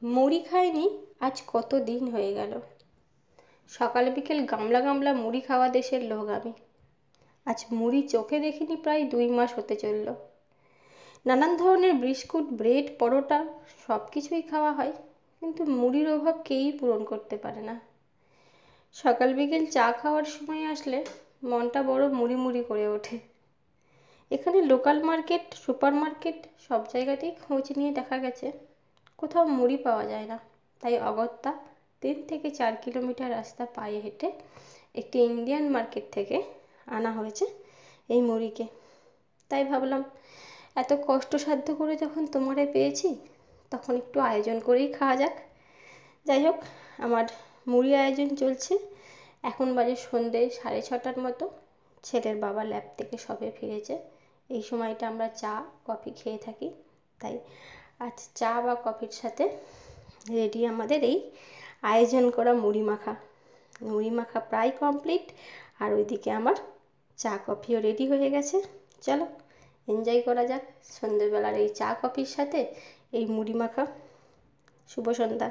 মুড়ি খাইনি আজ কত দিন হয়ে গেল। সকাল বিকেল গামলা গামলা মুড়ি খাওয়া দেশের লোক আমি। আজ মুড়ি চোখে দেখিনি প্রায় 2 মাস হতে চলল। নানান ধরনের বিস্কুট, ব্রেড, পরোটা সব কিছুই খাওয়া হয়, কিন্তু মুড়ির অভাব কেউই পূরণ করতে পারে না। সকাল বিকেল চা খাওয়ার সময় আসলে মনটা বড় মুড়ি মুড়ি করে ওঠে। এখানে লোকাল মার্কেট, সুপার মার্কেট সব জায়গাতেই খোঁজ নিয়ে দেখা গেছে কোথাও মুড়ি পাওয়া যায় না। তাই অগত্যা 3 থেকে 4 কিলোমিটার রাস্তা পায়ে হেঁটে একটি ইন্ডিয়ান মার্কেট থেকে আনা হয়েছে এই মুড়িকে। তাই ভাবলাম এত কষ্টসাধ্য করে যখন তোমারে পেয়েছি, তখন একটু আয়োজন করেই খাওয়া যাক। যাই হোক, আমার মুড়ি আয়োজন চলছে। এখন বাজে সন্ধ্যে 6:30টার মতো। ছেলের বাবা ল্যাব থেকে সবে ফিরেছে। এই সময়টা আমরা চা কফি খেয়ে থাকি। তাই আজ চা বা কফির সাথে রেডি আমাদের এই আয়োজন করা মুড়ি মাখা। মুড়ি মাখা প্রায় কমপ্লিট, আর ওইদিকে আমার চা কফিও রেডি হয়ে গেছে। চলো এনজয় করা যাক সন্ধ্যেবেলার এই চা কফির সাথে এই মুড়ি মাখা। শুভ সন্ধ্যা।